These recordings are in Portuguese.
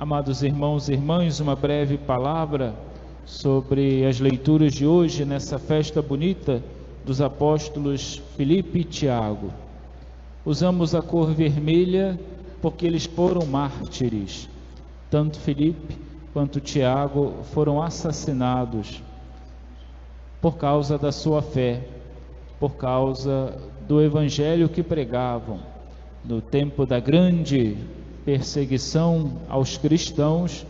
Amados irmãos e irmãs, uma breve palavra sobre as leituras de hoje, nessa festa bonita dos apóstolos Filipe e Tiago. Usamos a cor vermelha porque eles foram mártires. Tanto Filipe quanto Tiago foram assassinados por causa da sua fé, por causa do evangelho que pregavam. No tempo da grande perseguição aos cristãos,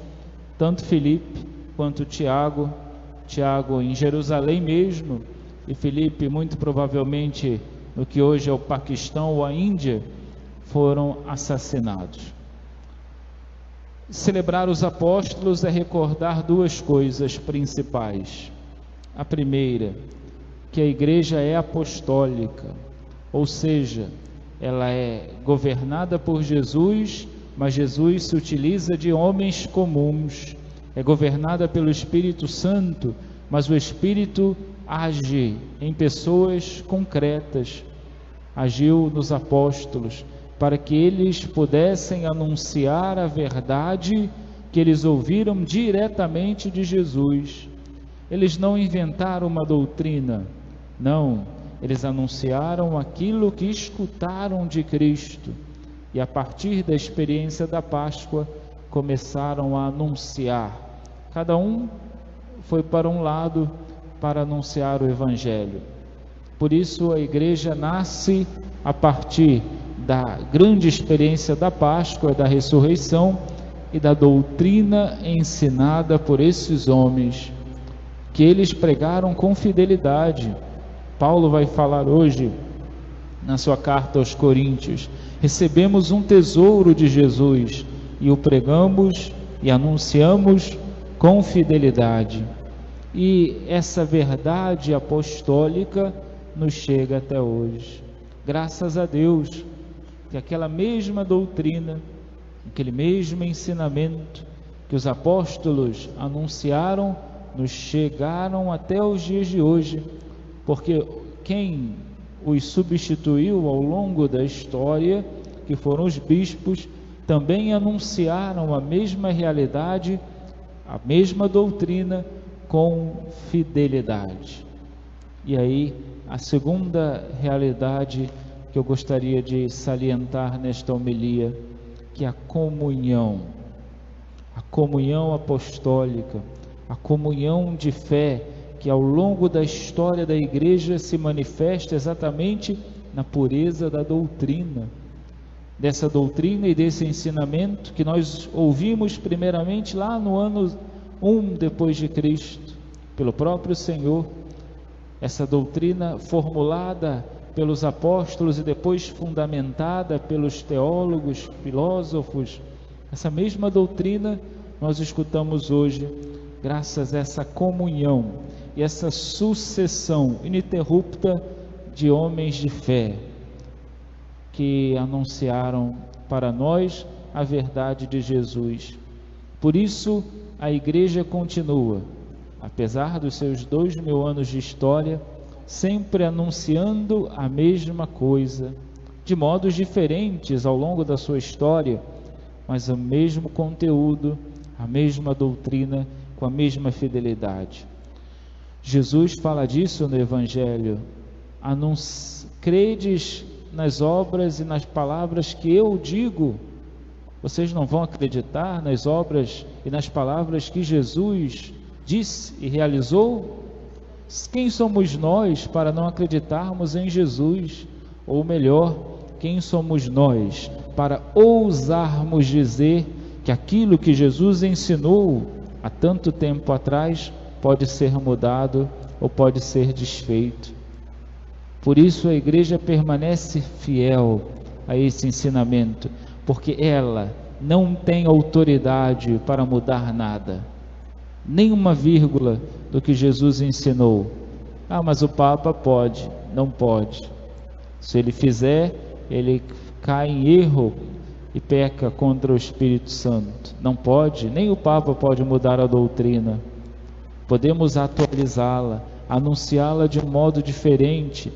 tanto Filipe quanto Tiago em Jerusalém mesmo, e Filipe muito provavelmente no que hoje é o Paquistão ou a Índia, foram assassinados. Celebrar os apóstolos é recordar duas coisas principais. A primeira, que a igreja é apostólica, ou seja, ela é governada por Jesus, mas Jesus se utiliza de homens comuns. É governada pelo Espírito Santo, mas o Espírito age em pessoas concretas. Agiu nos apóstolos para que eles pudessem anunciar a verdade que eles ouviram diretamente de Jesus. Eles não inventaram uma doutrina, não, eles anunciaram aquilo que escutaram de Cristo. E a partir da experiência da Páscoa, começaram a anunciar. Cada um foi para um lado para anunciar o Evangelho. Por isso a igreja nasce a partir da grande experiência da Páscoa, da ressurreição e da doutrina ensinada por esses homens, que eles pregaram com fidelidade. Paulo vai falar hoje na sua carta aos Coríntios: recebemos um tesouro de Jesus e o pregamos e anunciamos com fidelidade. E essa verdade apostólica nos chega até hoje. Graças a Deus que aquela mesma doutrina, aquele mesmo ensinamento que os apóstolos anunciaram, nos chegaram até os dias de hoje, porque quem os substituiu ao longo da história, que foram os bispos, também anunciaram a mesma realidade, a mesma doutrina, com fidelidade. E aí, a segunda realidade que eu gostaria de salientar nesta homilia, que é a comunhão apostólica, a comunhão de fé, que ao longo da história da igreja se manifesta exatamente na pureza da doutrina, dessa doutrina e desse ensinamento que nós ouvimos primeiramente lá no ano 1 depois de Cristo, pelo próprio Senhor. Essa doutrina formulada pelos apóstolos e depois fundamentada pelos teólogos, filósofos, essa mesma doutrina nós escutamos hoje, graças a essa comunhão e essa sucessão ininterrupta de homens de fé que anunciaram para nós a verdade de Jesus. Por isso a igreja continua, apesar dos seus 2000 anos de história, sempre anunciando a mesma coisa, de modos diferentes ao longo da sua história, mas o mesmo conteúdo, a mesma doutrina, com a mesma fidelidade. Jesus fala disso no Evangelho: credes nas obras e nas palavras que eu digo. Vocês não vão acreditar nas obras e nas palavras que Jesus disse e realizou? Quem somos nós para não acreditarmos em Jesus? Ou melhor, quem somos nós para ousarmos dizer que aquilo que Jesus ensinou há tanto tempo atrás pode ser mudado ou pode ser desfeito? Por isso a igreja permanece fiel a esse ensinamento, porque ela não tem autoridade para mudar nada, nem uma vírgula do que Jesus ensinou. Mas o Papa pode. Não pode. Se ele fizer, ele cai em erro e peca contra o Espírito Santo. Não pode, nem o Papa pode mudar a doutrina. Podemos atualizá-la, anunciá-la de um modo diferente,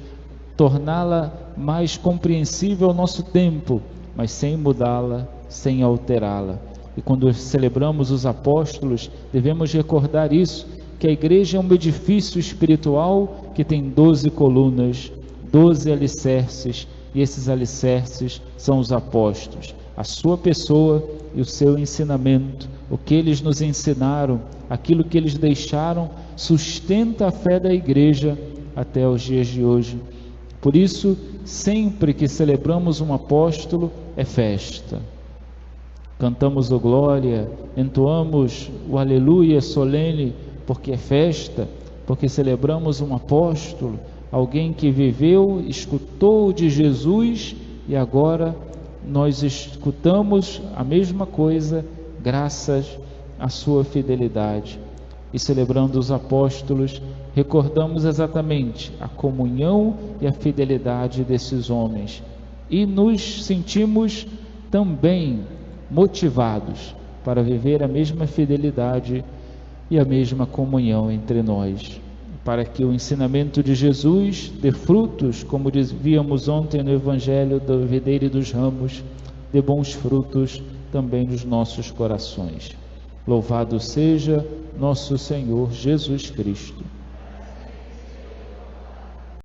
torná-la mais compreensível ao nosso tempo, mas sem mudá-la, sem alterá-la. E quando celebramos os apóstolos, devemos recordar isso, que a igreja é um edifício espiritual que tem 12 colunas, 12 alicerces, e esses alicerces são os apóstolos, a sua pessoa e o seu ensinamento, o que eles nos ensinaram, aquilo que eles deixaram, sustenta a fé da igreja até os dias de hoje. Por isso, sempre que celebramos um apóstolo, é festa. Cantamos o glória, entoamos o aleluia solene, porque é festa, porque celebramos um apóstolo, alguém que viveu, escutou de Jesus, e agora nós escutamos a mesma coisa graças à sua fidelidade. E celebrando os apóstolos, recordamos exatamente a comunhão e a fidelidade desses homens, e nos sentimos também motivados para viver a mesma fidelidade e a mesma comunhão entre nós, para que o ensinamento de Jesus dê frutos, como víamos ontem no Evangelho da videira e dos ramos, dê bons frutos também nos nossos corações. Louvado seja nosso Senhor Jesus Cristo.